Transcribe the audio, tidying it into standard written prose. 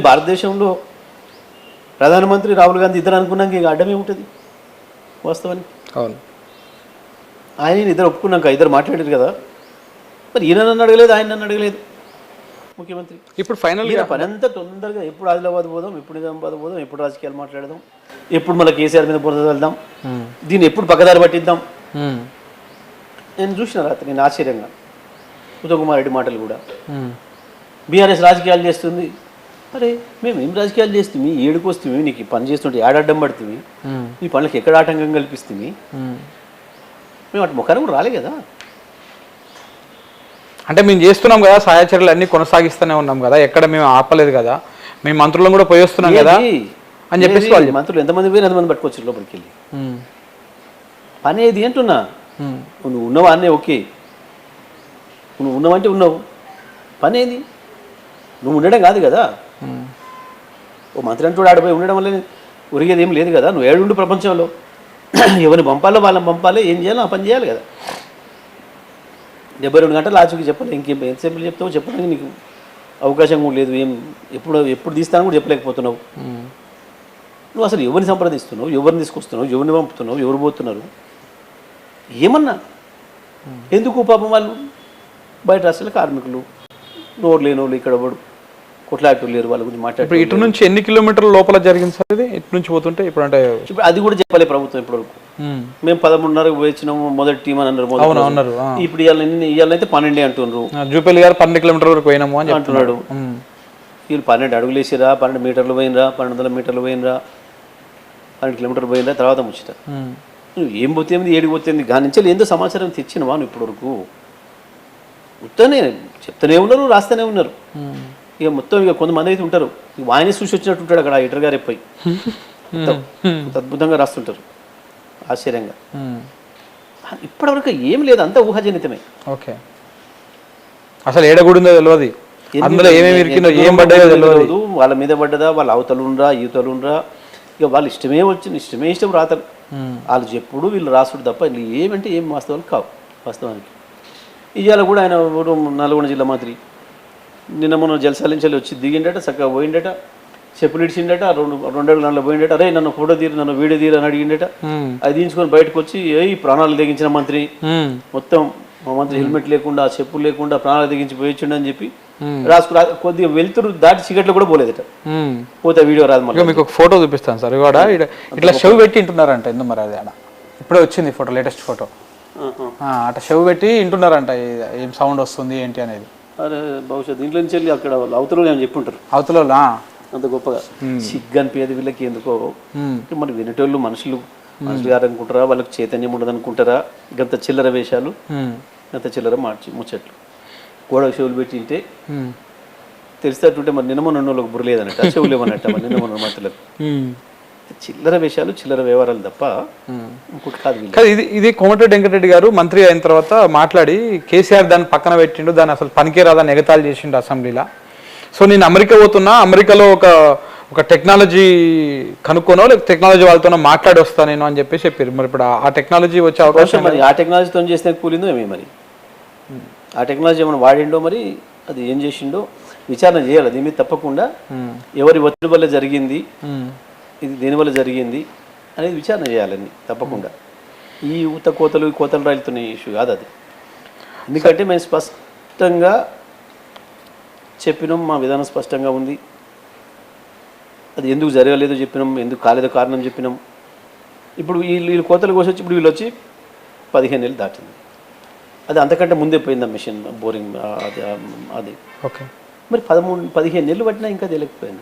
భారతదేశంలో ప్రధానమంత్రి రాహుల్ గాంధీ ఇద్దరు అనుకున్నాక ఇక అడ్డమే ఉంటుంది వాస్తవానికి. అవును, ఆయన ఇద్దరు ఒప్పుకున్నాక ఇద్దరు మాట్లాడారు కదా, మరి ఈయన నన్ను అడగలేదు, ఆయన నన్ను అడగలేదు ముఖ్యమంత్రి. ఇప్పుడు ఫైనల్గా పని అంతా తొందరగా ఎప్పుడు ఆదిలాబాద్ పోదాం, ఎప్పుడు నిజామాబాద్ పోదాం, ఎప్పుడు రాజకీయాలు మాట్లాడదాం, ఎప్పుడు మళ్ళీ కేసీఆర్ మీద బురద వెళ్దాం, దీన్ని ఎప్పుడు పక్కదారి పట్టిద్దాం. నేను చూసిన రాత్రి నేను ఆశ్చర్యంగా ఉత్తమ్ కుమార్ రెడ్డి మాటలు కూడా, బీఆర్ఎస్ రాజకీయాలు చేస్తుంది. అరే మేము ఏం రాజకీయాలు చేస్తుంది, ఏడుకు వస్తుంది, నీకు పని చేస్తుంటే ఏడాడ్డం పడుతుంది, ఈ పనులకు ఎక్కడ ఆటంకం కల్పిస్తుంది, మేము అటు ముఖాన్ని కూడా రాలే కదా. అంటే మేము చేస్తున్నాం కదా, సహాయ చర్యలు అన్నీ కొనసాగిస్తూనే ఉన్నాం కదా, ఎక్కడ మేము ఆపలేదు కదా, మేము మంత్రులను కూడా పోయి వస్తున్నాం కదా అని చెప్పేసి వాళ్ళు మంత్రులు ఎంతమంది పోయినా ఎంతమంది పట్టుకోవచ్చు లోపలికి వెళ్ళి. పని ఏది అంటున్నా, నువ్వు ఉన్నావా అన్నీ ఓకే, నువ్వు ఉన్నావంటే ఉన్నావు, పని ఏది, నువ్వు ఉండడం కాదు కదా. ఓ మంత్రి అంటూ ఆడిపోయి ఉండడం వల్ల ఒరిగేది ఏం లేదు కదా. నువ్వు ఏడుండు ప్రపంచంలో ఎవరిని పంపాలో వాళ్ళని పంపాలి, ఏం చేయాలో ఆ పని చేయాలి కదా. 72 గంటలు ఆచూకి చెప్పాలి, ఎంతసేపు చెప్తావు చెప్పడానికి నీకు అవకాశం కూడా లేదు. ఏం ఎప్పుడు తీస్తాను కూడా చెప్పలేకపోతున్నావు. నువ్వు అసలు ఎవరిని సంప్రదిస్తున్నావు, ఎవరిని తీసుకొస్తున్నావు, ఎవరిని పంపుతున్నావు, ఎవరు పోతున్నారు ఏమన్నా, ఎందుకు పాపం వాళ్ళు బయట రాష్ట్రాల కార్మికులు, నోరు లేని వాళ్ళు, ఇక్కడ వాడు కొట్లాక్టర్ లేరు, వాళ్ళ గురించి మాట్లాడు. ఇటు నుంచి ఎన్ని కిలోమీటర్ల లోపల జరిగింది సార్ ఇది, ఇటు నుంచి పోతుంటే? ఇప్పుడు అంటే ఇప్పుడు అది కూడా చెప్పాలి ప్రభుత్వం ఇప్పటివరకు. మేము 11:30 వచ్చినాము మొదటి టీం అని అన్నారు. ఇప్పుడు ఇవాళైతే 12 అంటున్నారు. జూపల్లి గారు 12 కిలోమీటర్ల వరకు పోయినాము అని అంటున్నాడు. వీళ్ళు 12 అడుగులు వేసిరా, 12 మీటర్లు పోయినరా, 1200 మీటర్లు పోయినరా, 12 కిలోమీటర్లు పోయినరా, తర్వాత ముచ్చట. నువ్వు ఏం పోతేంది, ఏడికి పోతేంది, దాని నుంచి ఏందో సమాచారం తెచ్చినవా నువ్వు ఇప్పటివరకు? మొత్తనే చెప్తూనే ఉన్నారు, రాస్తూనే ఉన్నారు. ఇక మొత్తం ఇక కొంతమంది అయితే ఉంటారు, ఆయనే చూసి వచ్చినట్టు ఉంటాడు అక్కడ ఎటర్ గారు ఎప్పై అద్భుతంగా రాస్తుంటారు ఆశ్చర్యంగా. ఇప్పటివరకు ఏం లేదు, అంతా ఊహాజనితమే. ఓకే, అసలు ఏడగుడిందో తెలియదు, అందులో ఏమేమి ఇరికిందో ఏం పడ్డాయో తెలియదు. వాళ్ళ మీద పడ్డదా, వాళ్ళ అవతలుండ్రా ఈతలుండ్రా, ఇక వాళ్ళు ఇష్టమే వచ్చింది, ఇష్టం రాతలు వాళ్ళు చెప్పుడు, వీళ్ళు రాసుడు తప్ప ఏమంటే ఏం వాస్తవాలు కావు. వాస్తవానికి ఇవాళ కూడా ఆయన నల్గొండ జిల్లా మంత్రి నిన్న మొన్న జలసాలించాలి వచ్చి దిగిండట, చక్కగా పోయిండట, చెప్పులు ఇడిచిండట, 2 అడుగుల పోయిండట. అరే నన్ను ఫోటో తీరు, నన్ను వీడియో తీరు అని అడిగిండట. అది దించుకొని బయటకు వచ్చి ఈ ప్రాణాలు తెగించిన మంత్రి, మొత్తం మా మంత్రి హెల్మెట్ లేకుండా, చెప్పులు లేకుండా ప్రాణాలు తెగించి పోయించండి అని చెప్పి రాసుకు కొద్దిగా వెళ్తురు దాటి సిగరెట్లు కూడా పోలేదట. పోతే వీడియో రాదు. మళ్ళీ మీకు ఒక ఫోటో చూపిస్తాను సార్, ఇట్లా షవ్ పెట్టి వింటున్నారంట. ఎందుకు మరి అది ఇప్పుడే వచ్చింది ఫోటో, లేటెస్ట్ ఫోటో. అట్లా షవ్ పెట్టి వింటున్నారంట, ఏం సౌండ్ వస్తుంది ఏంటి అనేది. అరే బహుశా దీంట్లో నుంచి వెళ్ళి అక్కడ అవతల ఏమని చెప్పుంటారు, అవతల అంత గొప్పగా సిగ్గు అనిపించేది వీళ్ళకి. ఎందుకో మరి వినేటోళ్ళు మనుషులు గారు అనుకుంటారా, వాళ్ళకి చైతన్యం ఉండదు అనుకుంటారా. గంత చిల్లర వేషాలు, గంత చిల్లర ముచ్చట్లు, గోడకు చెవులు పెట్టింటే తెలిసేటట్టుంటే మరి నిన్నమన్న వాళ్ళకి బుర్రలేదన్నట్ట, చెవులు ఏమన్నట్ట మరి నిన్నమన్న మాటలకు. చిల్లర వేషాలు, చిల్లర వ్యవహారాలు తప్ప ఇంకోటి కాదు. ఇది కోమటిరెడ్డి వెంకటరెడ్డి గారు మంత్రి అయిన తర్వాత మాట్లాడి కేసీఆర్ దాన్ని పక్కన పెట్టిండు, దాన్ని అసలు పనికిరాదని ఎగతాళి చేసిండు అసెంబ్లీలో. సో నేను అమెరికా పోతున్నా, అమెరికాలో ఒక టెక్నాలజీ కనుక్కోనో లేక టెక్నాలజీ వాళ్ళతో మాట్లాడి వస్తాను నేను అని చెప్పేసి చెప్పారు. మరి ఇప్పుడు ఆ టెక్నాలజీ వచ్చే అవకాశం, మరి ఆ టెక్నాలజీతో చేస్తే కూలిందో ఏమే, మరి ఆ టెక్నాలజీ ఏమైనా వాడిండో, మరి అది ఏం చేసిండో విచారణ చేయాలి. దీని మీద తప్పకుండా ఎవరి ఒత్తిడి వల్ల జరిగింది, ఇది దేనివల్ల జరిగింది అనేది విచారణ చేయాలని తప్పకుండా. ఈ కోతలు రైలుతున్న ఇష్యూ కాదు అది. ఎందుకంటే మేము స్పష్టంగా చెప్పినాం, మా విధానం స్పష్టంగా ఉంది. అది ఎందుకు జరగలేదో చెప్పినాం, ఎందుకు కాలేదో కారణం చెప్పినాం. ఇప్పుడు వీళ్ళు కోతలు కోసొచ్చి ఇప్పుడు వీళ్ళు వచ్చి 15 ఏళ్ళు దాటింది. అది అంతకంటే ముందే పోయింది ఆ మిషన్ బోరింగ్ అది. ఓకే, మరి 15 ఏళ్ళు పట్టినా ఇంకా తెలియకపోయింది.